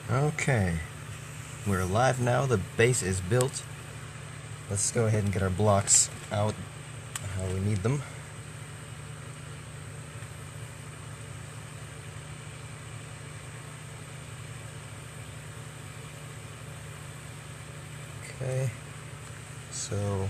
Okay, we're live now. The base is built. Let's go ahead and get our blocks out how we need them. Okay, so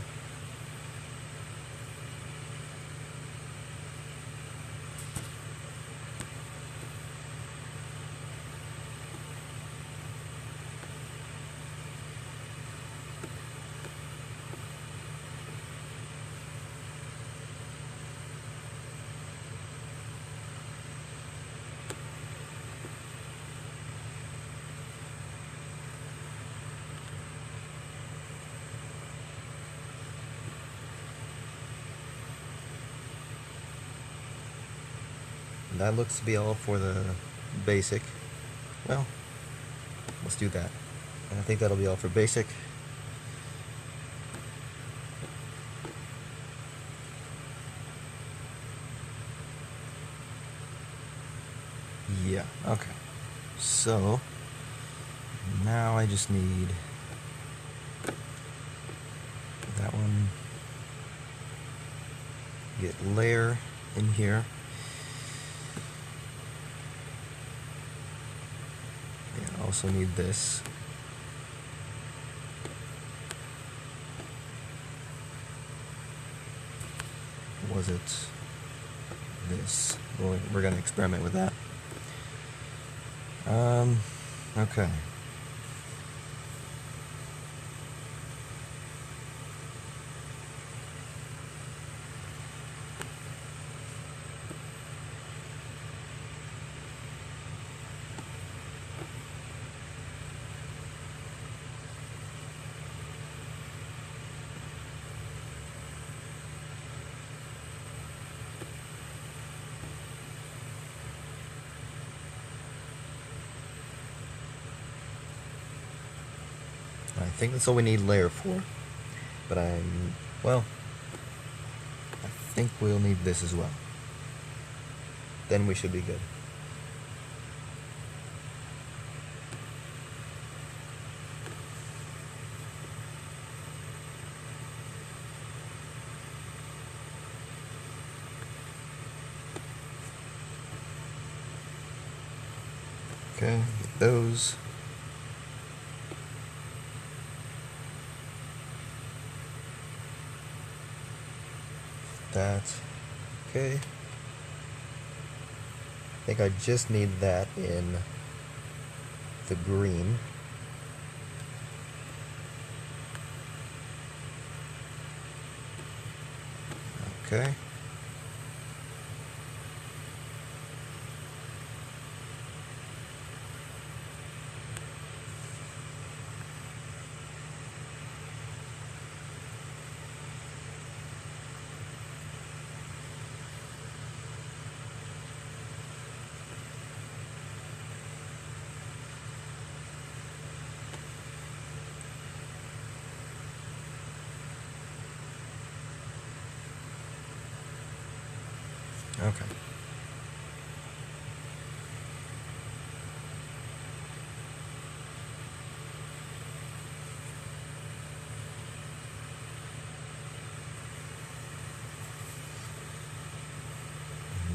that looks to be all for the basic. Well, let's do that. And I think that'll be all for basic. Yeah, okay. So, now I just need that one. Get layer in here. I also need this. Was it this? Well, we're gonna experiment with that. Okay. I think that's all we need layer for, but I think we'll need this as well. Then we should be good. Okay, get those. That. Okay. I think I just need that in the green. Okay. Okay.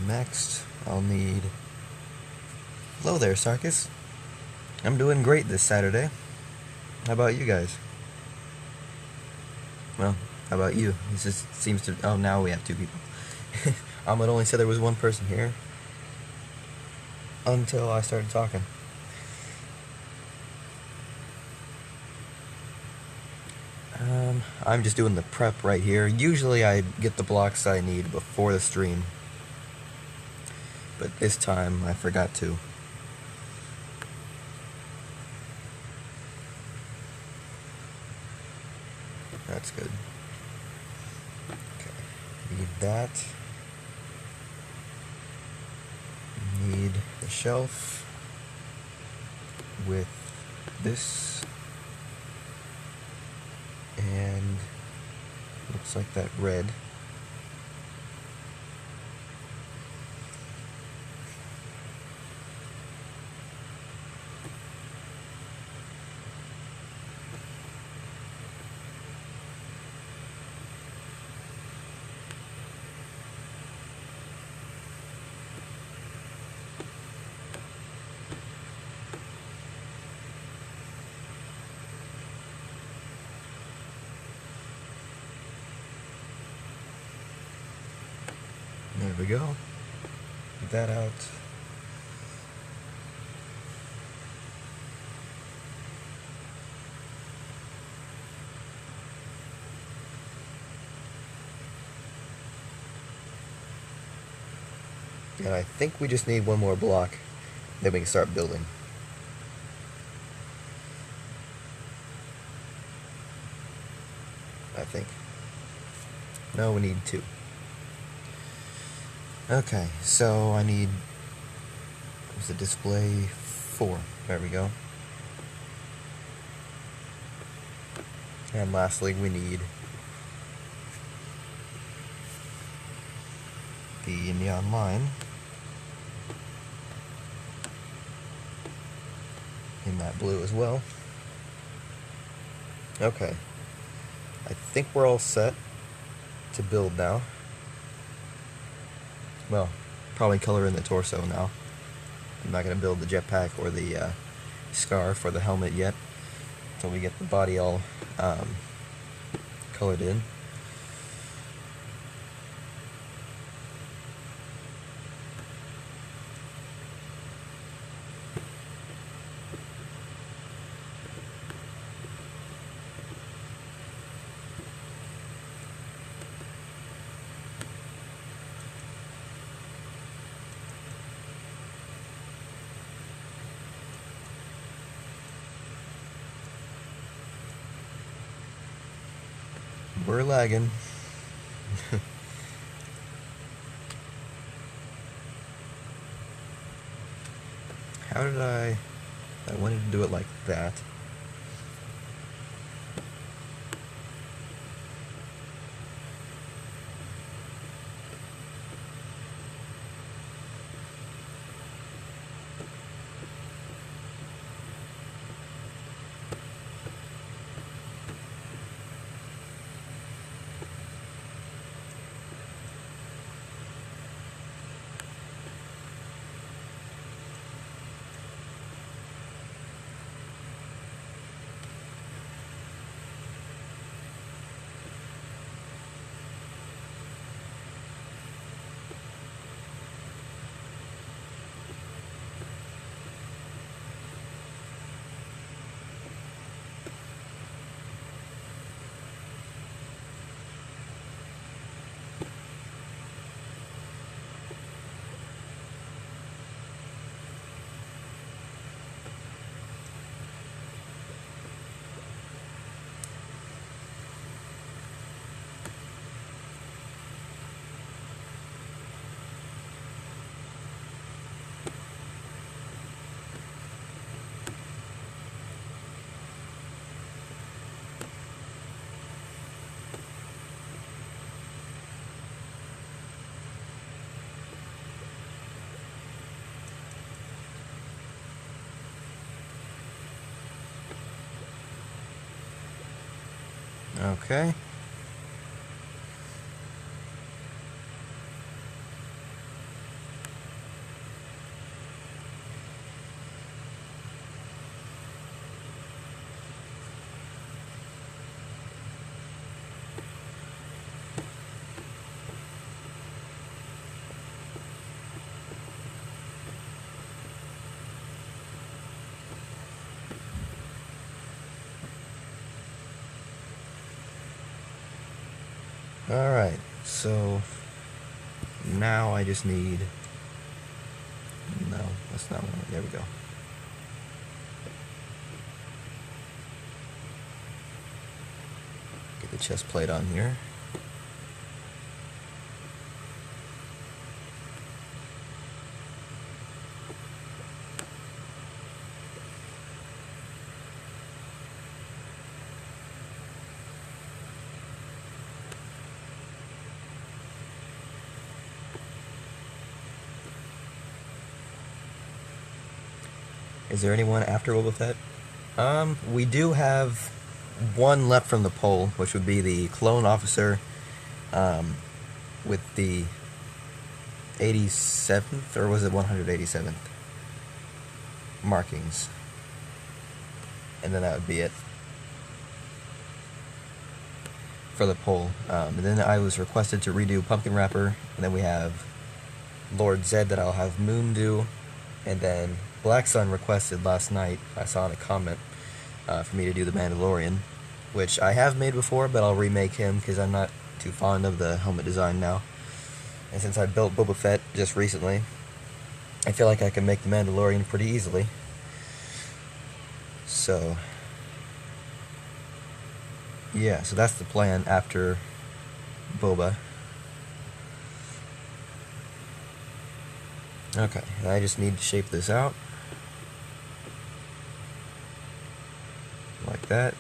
Next, I'll need... Hello there, Sarkis. I'm doing great this Saturday. How about you guys? Well, how about you? It just seems to... Oh, now we have two people. Omlet only said there was one person here until I started talking. I'm just doing the prep right here. Usually I get the blocks I need before the stream, but this time I forgot to. That's good. Okay, need that. Need the shelf with this, and looks like that red. we go. Get that out. And I think we just need one more block, then we can start building. I think. No, we need 2. Okay, so I need, what's the display? 4. There we go. And lastly, we need the neon line in that blue as well. Okay. I think we're all set to build now. Well, probably color in the torso now. I'm not going to build the jetpack or the scarf or the helmet yet until we get the body all colored in. We're lagging. How did I wanted to do it like that. Okay. Alright, so now I just need, no, that's not one, there we go. Get the chest plate on here. Is there anyone after Boba Fett? We do have one left from the poll, which would be the clone officer, with the 87th, or was it 187th markings. And then that would be it for the poll. And then I was requested to redo Pumpkin Wrapper, and then we have Lord Zed that I'll have Moon do, and then Black Sun requested last night, I saw in a comment, for me to do the Mandalorian, which I have made before, but I'll remake him because I'm not too fond of the helmet design now. And since I built Boba Fett just recently, I feel like I can make the Mandalorian pretty easily. So, yeah, so that's the plan after Boba. Okay, and I just need to shape this out. Like that.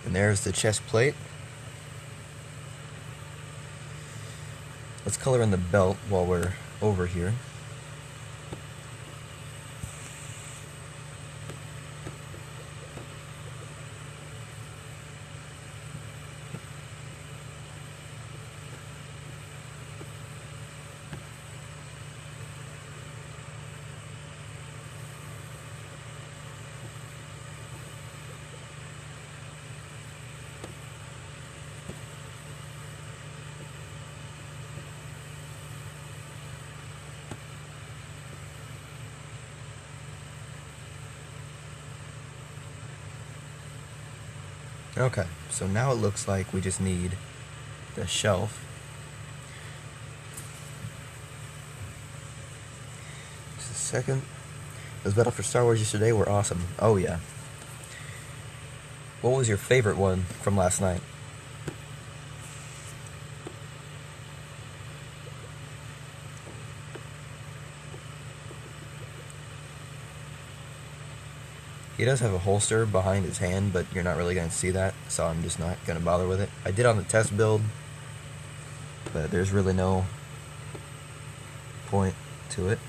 And there's the chest plate. Let's color in the belt while we're over here. Okay, so now it looks like we just need the shelf. Just a second. Those Battle for Star Wars yesterday were awesome. Oh yeah. What was your favorite one from last night? He does have a holster behind his hand, but you're not really going to see that, so I'm just not going to bother with it. I did on the test build, but there's really no point to it.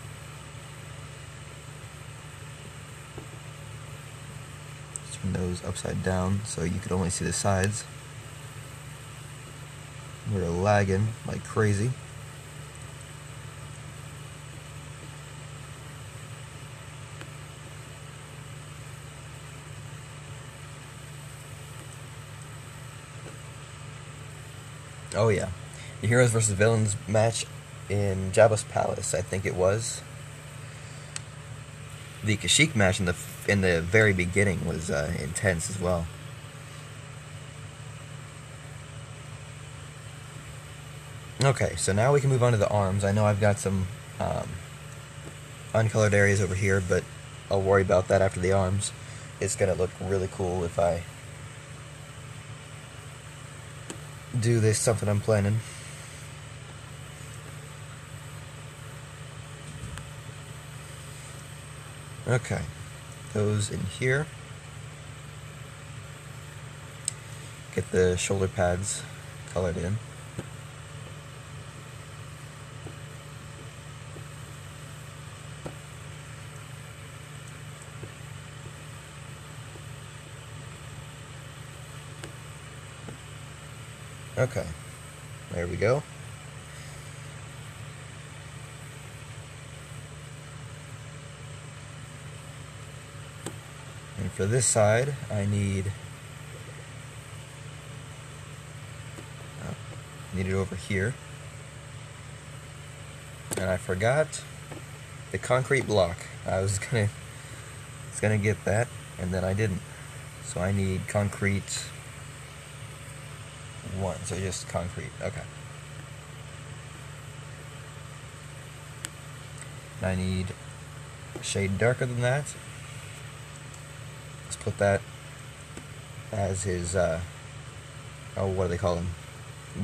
Let's turn those upside down so you could only see the sides. We're lagging like crazy. Oh yeah, the Heroes vs. Villains match in Jabba's Palace, I think it was. The Kashyyyk match in the very beginning was intense as well. Okay, so now we can move on to the arms. I know I've got some uncolored areas over here, but I'll worry about that after the arms. It's gonna look really cool if I do this, something I'm planning. Okay, those in here. Get the shoulder pads colored in. Okay, there we go. And for this side, I need it over here. And I forgot the concrete block. I was gonna get that, and then I didn't. So I need concrete 1, so just concrete. Okay. I need a shade darker than that. Let's put that as his, oh, what do they call them?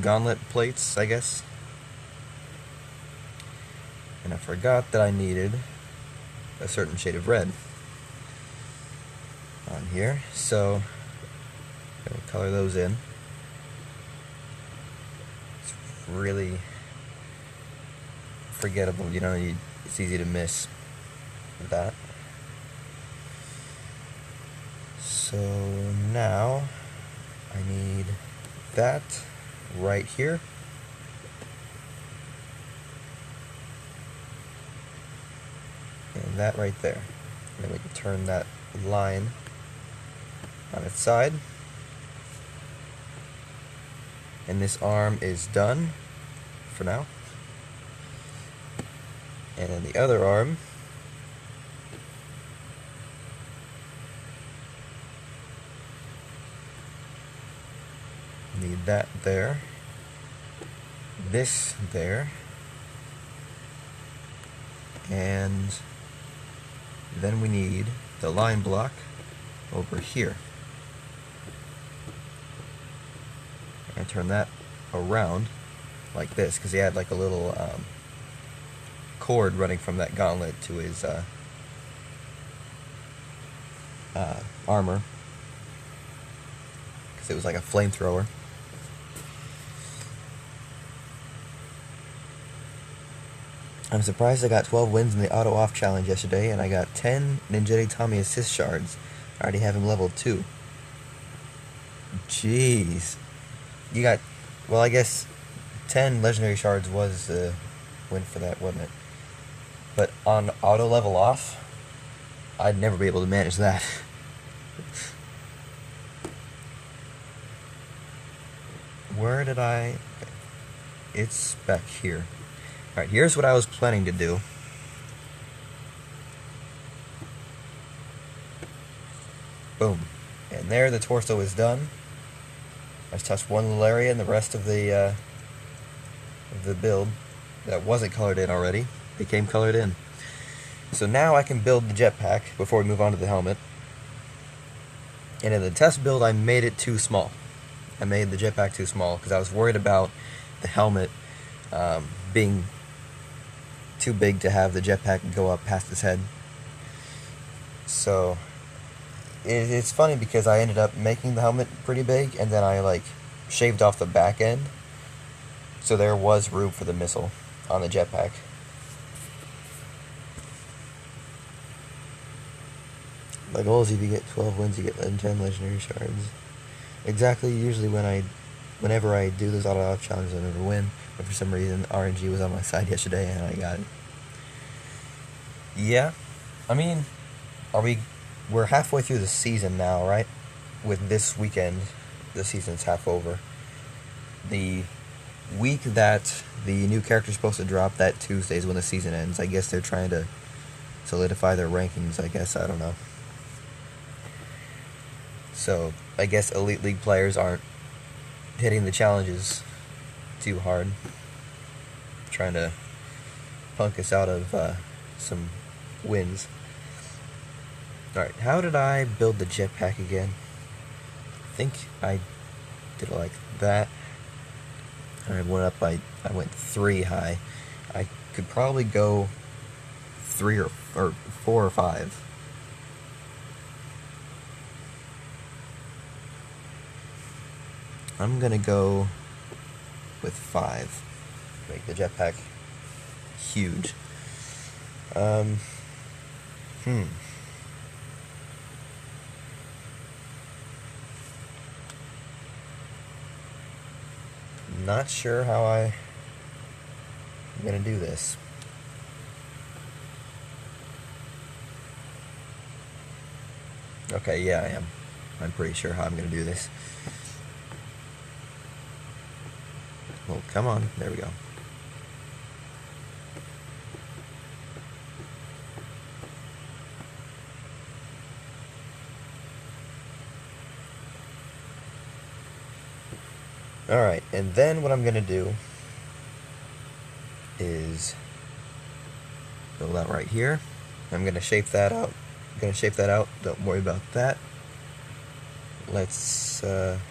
Gauntlet plates, I guess. And I forgot that I needed a certain shade of red on here, so I'm gonna color those in. It's really forgettable, you know, it's easy to miss that. So now I need that right here. and that right there. And then we can turn that line on its side. And this arm is done for now. And then the other arm, need that there, this there, and then we need the line block over here. And turn that around like this, because he had like a little cord running from that gauntlet to his armor, because it was like a flamethrower. I'm surprised I got 12 wins in the auto off challenge yesterday, and I got 10 Ninjetti Tommy assist shards. I already have him level 2. Jeez. You got, well, I guess 10 legendary shards was the win for that, wasn't it? But on auto level off, I'd never be able to manage that. Where did I... It's back here. Alright, here's what I was planning to do. Boom. And there the torso is done. I just touched one little area, and the rest of the build that wasn't colored in already became colored in. So now I can build the jetpack before we move on to the helmet. And in the test build, I made it too small. I made the jetpack too small because I was worried about the helmet being too big to have the jetpack go up past his head. So it's funny because I ended up making the helmet pretty big, and then I like shaved off the back end, so there was room for the missile on the jetpack. My goal is if you get 12 wins, you get 10 legendary shards. Exactly. Usually whenever I do those auto challenges, I never win. But for some reason, RNG was on my side yesterday, and I got it. Yeah, I mean, we're halfway through the season now, right? With this weekend, the season's half over. The week that the new character's supposed to drop, that Tuesday is when the season ends. I guess they're trying to solidify their rankings, I guess, I don't know. So, I guess Elite League players aren't hitting the challenges too hard. Trying to punk us out of some wins. Alright, how did I build the jetpack again? I think I did it like that. I went 3 high. I could probably go 3 or 4 or 5. I'm gonna go with 5. Make the jetpack huge. Not sure how I'm gonna do this. Okay, yeah, I am. I'm pretty sure how I'm gonna do this. Well, come on. There we go. Alright, and then what I'm going to do is build out right here. I'm going to shape that out. Don't worry about that. Let's... Okay,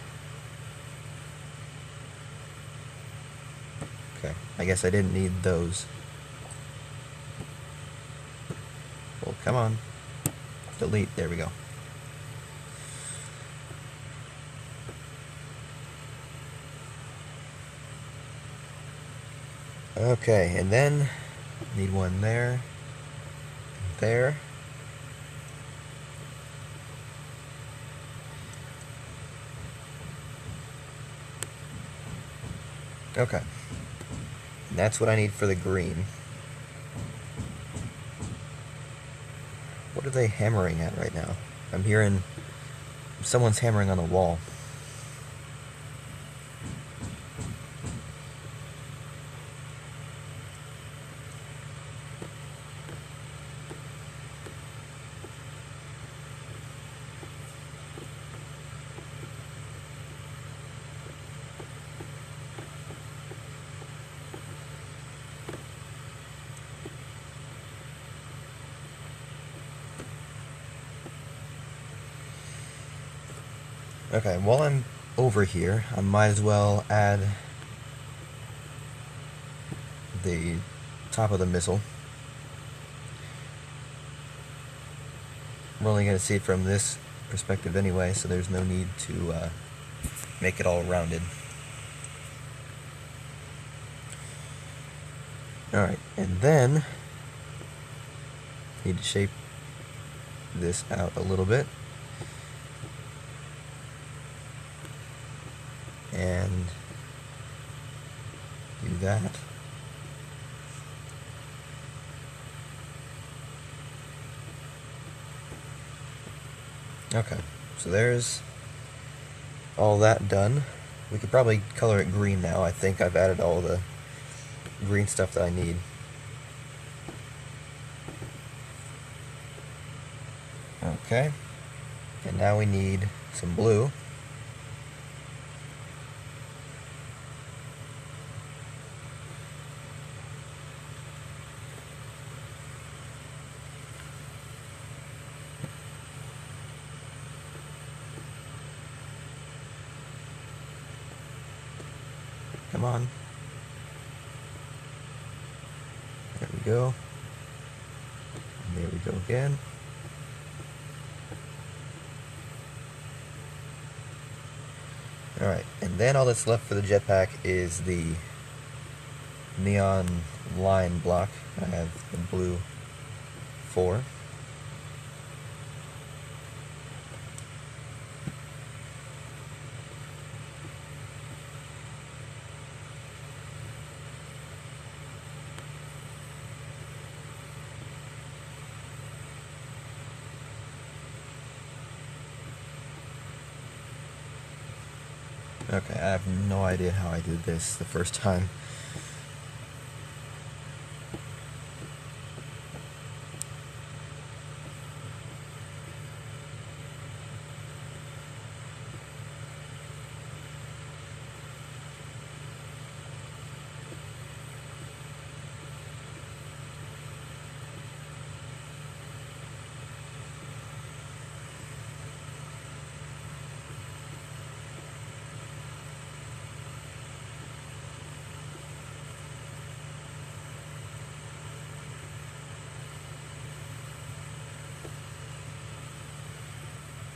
I guess I didn't need those. Well, come on. Delete. There we go. Okay, and then need one there, there. Okay, and that's what I need for the green. What are they hammering at right now? I'm hearing someone's hammering on the wall. Okay, while I'm over here, I might as well add the top of the missile. We're only going to see it from this perspective anyway, so there's no need to make it all rounded. Alright, and then need to shape this out a little bit. And do that. Okay, so there's all that done. We could probably color it green now. I think I've added all the green stuff that I need. Okay, and now we need some blue. Come on. There we go. And there we go again. Alright, and then all that's left for the jetpack is the neon line block. I have the blue 4. Okay, I have no idea how I did this the first time.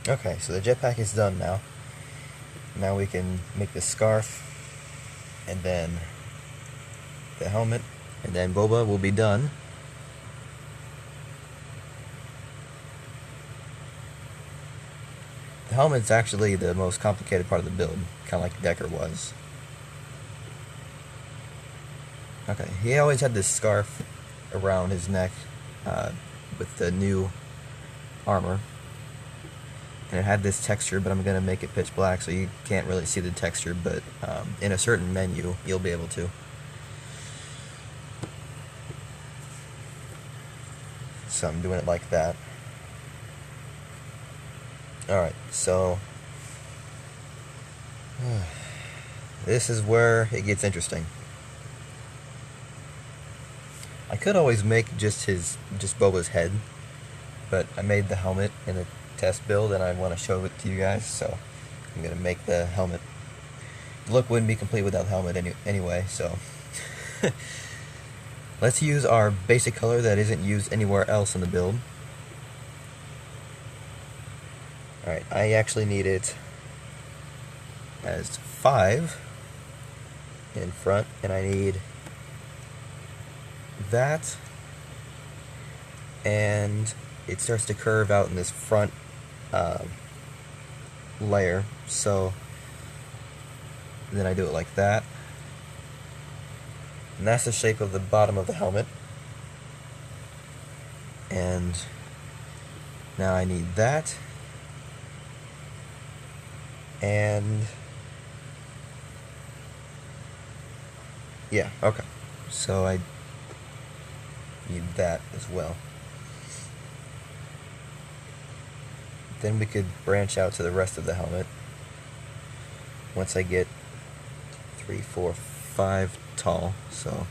Okay, so the jetpack is done now. Now we can make the scarf, and then the helmet, and then Boba will be done. The helmet's actually the most complicated part of the build, kind of like Decker was. Okay, he always had this scarf around his neck with the new armor. And it had this texture, but I'm going to make it pitch black so you can't really see the texture, but in a certain menu you'll be able to. So I'm doing it like that. Alright, so this is where it gets interesting. I could always make just Boba's head, but I made the helmet in a test build and I want to show it to you guys, so I'm going to make the helmet. The look wouldn't be complete without the helmet anyway, so let's use our basic color that isn't used anywhere else in the build. Alright, I actually need it as 5 in front, and I need that, and it starts to curve out in this front layer, so then I do it like that, and that's the shape of the bottom of the helmet. And Now I need that. And yeah, okay. So I need that as well. Then we could branch out to the rest of the helmet. Once I get 3, 4, 5 tall, so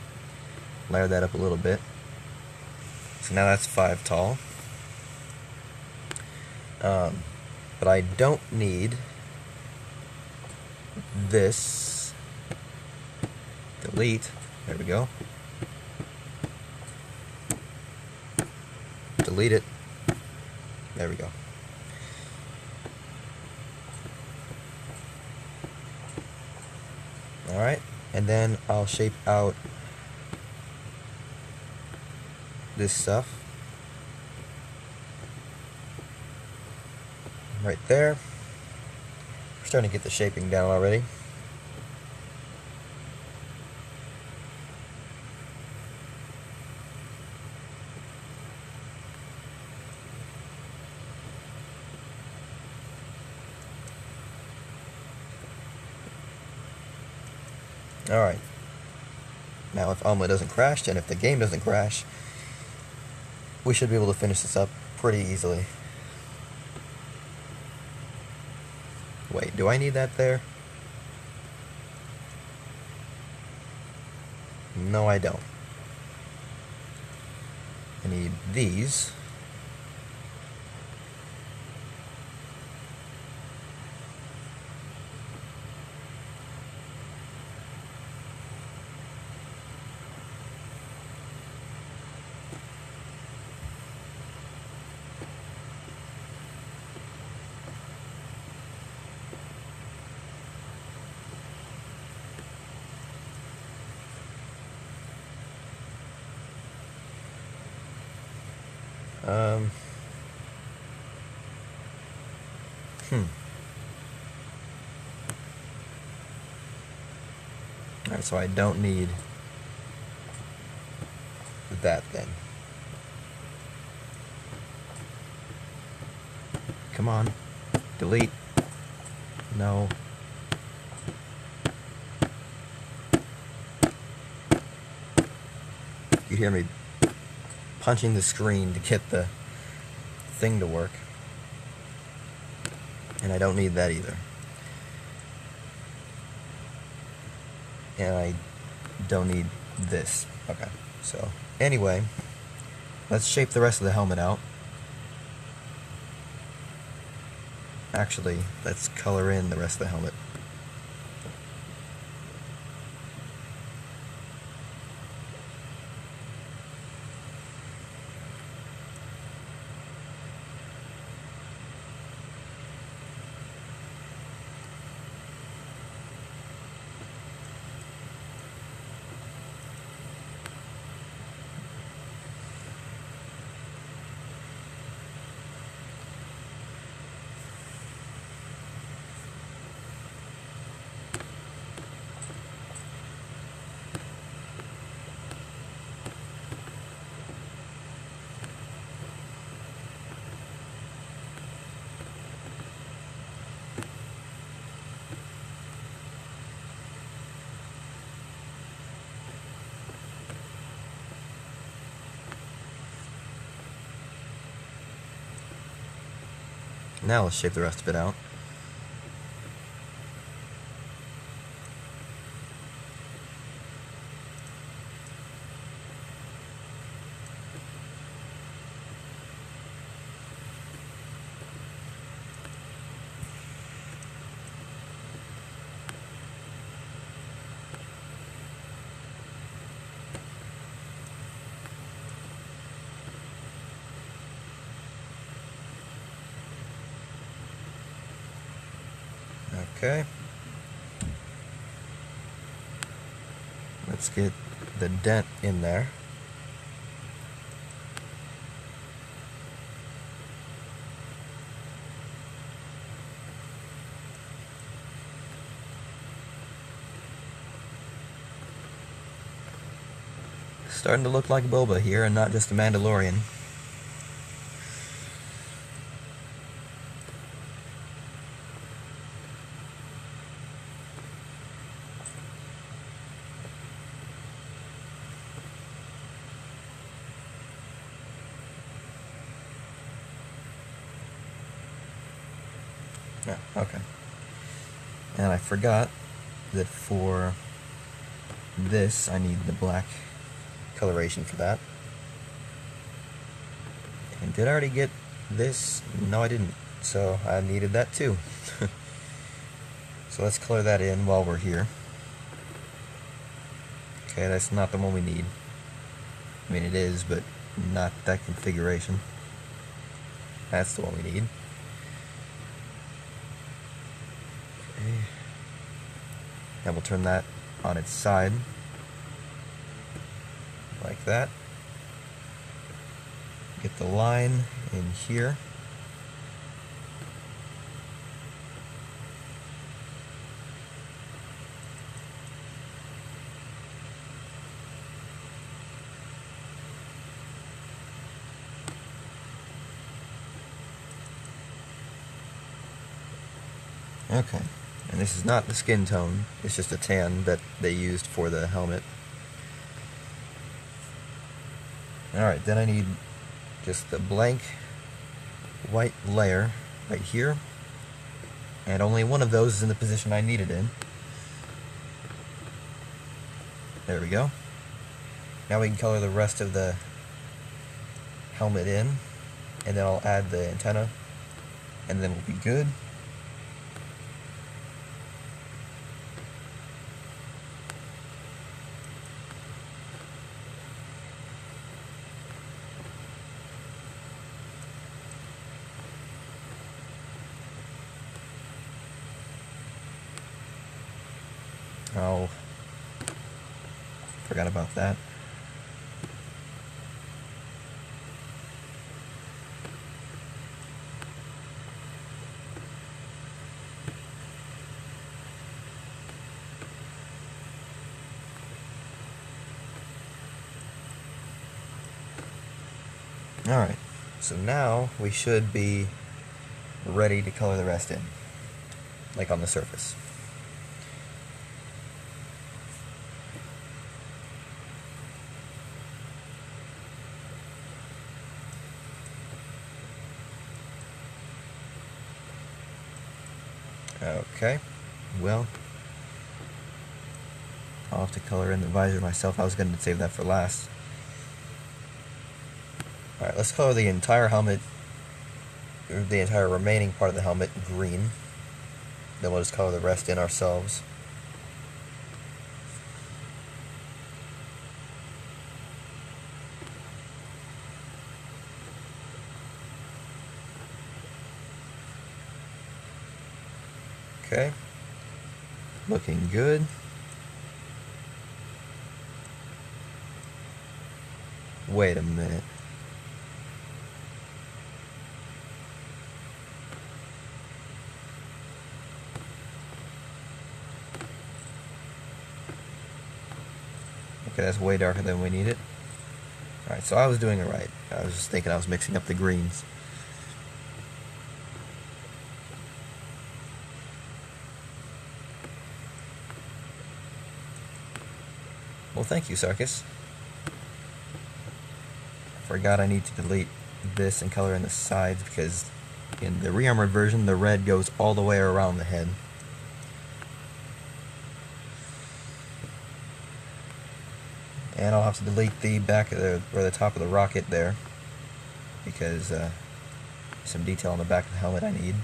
layer that up a little bit. So now that's 5 tall. But I don't need this. Delete. There we go. Delete it. There we go. Alright, and then I'll shape out this stuff right there. We're starting to get the shaping down already. Alright, now if Omlet doesn't crash, and if the game doesn't crash, we should be able to finish this up pretty easily. Wait, do I need that there? No, I don't. I need these. Alright, so I don't need that then. Come on. Delete. No. You hear me punching the screen to get the thing to work. And I don't need that either. And I don't need this. Okay, so anyway, let's shape the rest of the helmet out. Actually, let's color in the rest of the helmet. Now let's shape the rest of it out. Okay. Let's get the dent in there. Starting to look like Boba here and not just a Mandalorian. Yeah, okay. And I forgot that for this, I need the black coloration for that. And did I already get this? No, I didn't. So I needed that too. So let's color that in while we're here. Okay, that's not the one we need. I mean, it is, but not that configuration. That's the one we need. Okay. Now we'll turn that on its side, like that. Get the line in here. Okay, and this is not the skin tone, it's just a tan that they used for the helmet. Alright, then I need just the blank white layer right here, and only one of those is in the position I need it in. There we go. Now we can color the rest of the helmet in, and then I'll add the antenna, and then we'll be good. Oh, forgot about that. Alright, so now we should be ready to color the rest in, like on the surface. Okay, well, I'll have to color in the visor myself. I was going to save that for last. Alright, let's color the entire helmet, or the entire remaining part of the helmet, green. Then we'll just color the rest in ourselves. Okay, looking good. Wait a minute. Okay, that's way darker than we need it. Alright, so I was doing it right. I was just thinking I was mixing up the greens. Well, thank you, Sarkis. I forgot I need to delete this and color in the sides because in the re-armored version, the red goes all the way around the head. And I'll have to delete the back of the, or the top of the rocket there because some detail on the back of the helmet I need.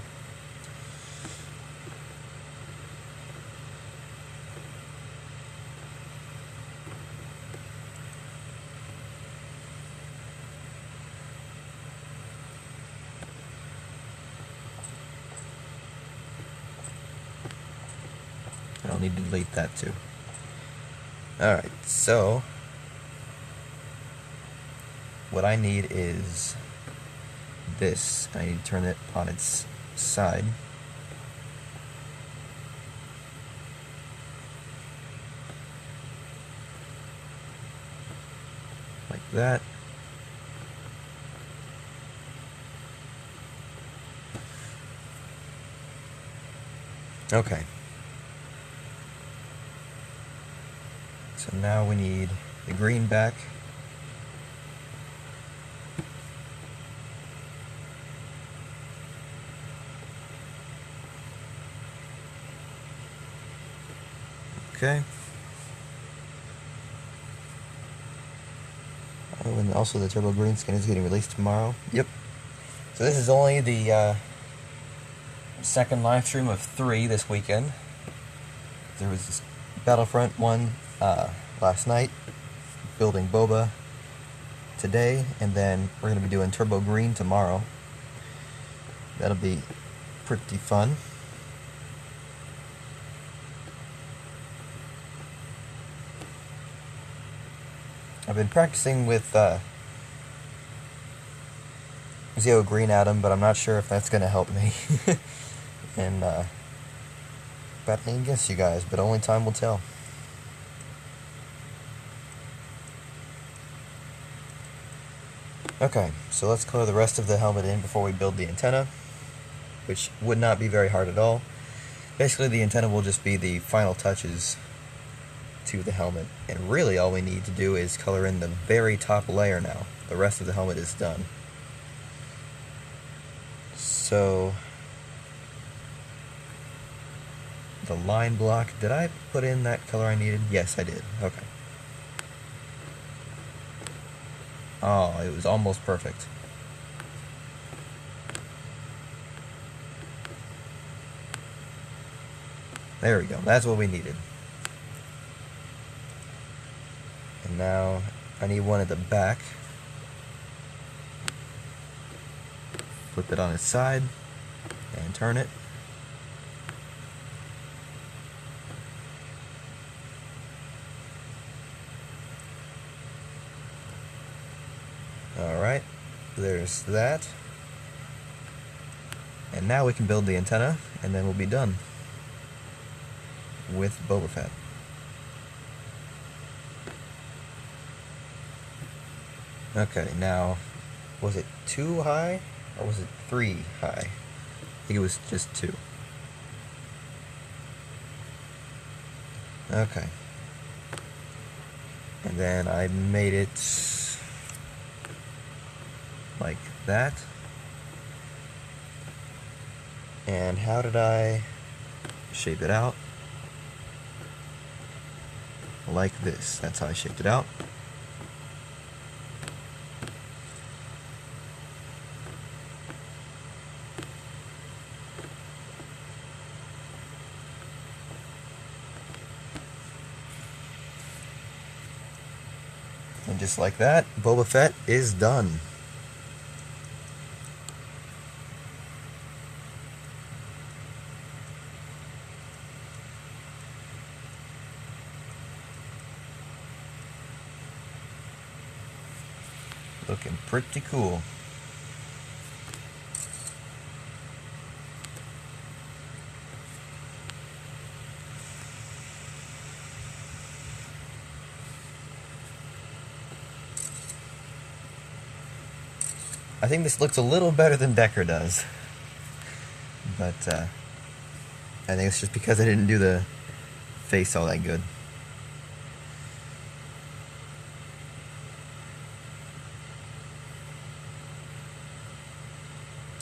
I'll need to delete that too. Alright, so what I need is this. I need to turn it on its side. Like that. Okay. So now we need the green back. Okay. Oh, and also the turbo green skin is getting released tomorrow. Yep. So this is only the second live stream of 3 this weekend. There was this Battlefront one last night, building Boba today, and then we're going to be doing turbo green tomorrow. That'll be pretty fun. I've been practicing with Zeo Green Atom, but I'm not sure if that's going to help me. And battling against you guys, but only time will tell. Okay, so let's color the rest of the helmet in before we build the antenna, which would not be very hard at all. Basically, the antenna will just be the final touches to the helmet, and really all we need to do is color in the very top layer now. The rest of the helmet is done. So the line block, did I put in that color I needed? Yes, I did. Okay. Oh, it was almost perfect. There we go. That's what we needed. And now I need one at the back. Flip it on its side and turn it. Alright, there's that. And now we can build the antenna, and then we'll be done with Boba Fett. Okay, now, was it 2 high, or was it 3 high? I think it was just 2. Okay. And then I made it like that. And how did I shape it out? Like this. That's how I shaped it out. And just like that, Boba Fett is done. Looking pretty cool. I think this looks a little better than Decker does. But I think it's just because I didn't do the face all that good.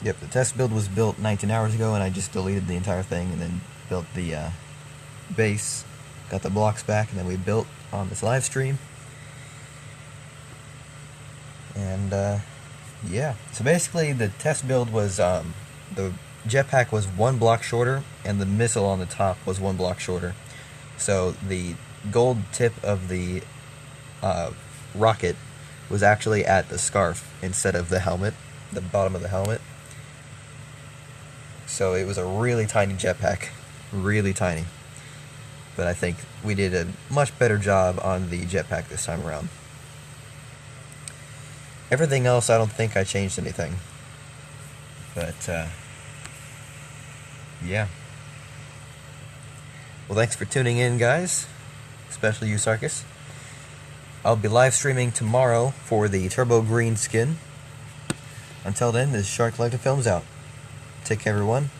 Yep, the test build was built 19 hours ago, and I just deleted the entire thing and then built the base, got the blocks back, and then we built on this live stream. And yeah, so basically the test build was the jetpack was 1 block shorter, and the missile on the top was 1 block shorter. So the gold tip of the rocket was actually at the scarf instead of the helmet, the bottom of the helmet. So it was a really tiny jetpack, really tiny. But I think we did a much better job on the jetpack this time around. Everything else, I don't think I changed anything. But, yeah. Well, thanks for tuning in, guys. Especially you, Sarkis. I'll be live streaming tomorrow for the Turbo Green skin. Until then, this is Shark Collective Films out. Take care, everyone.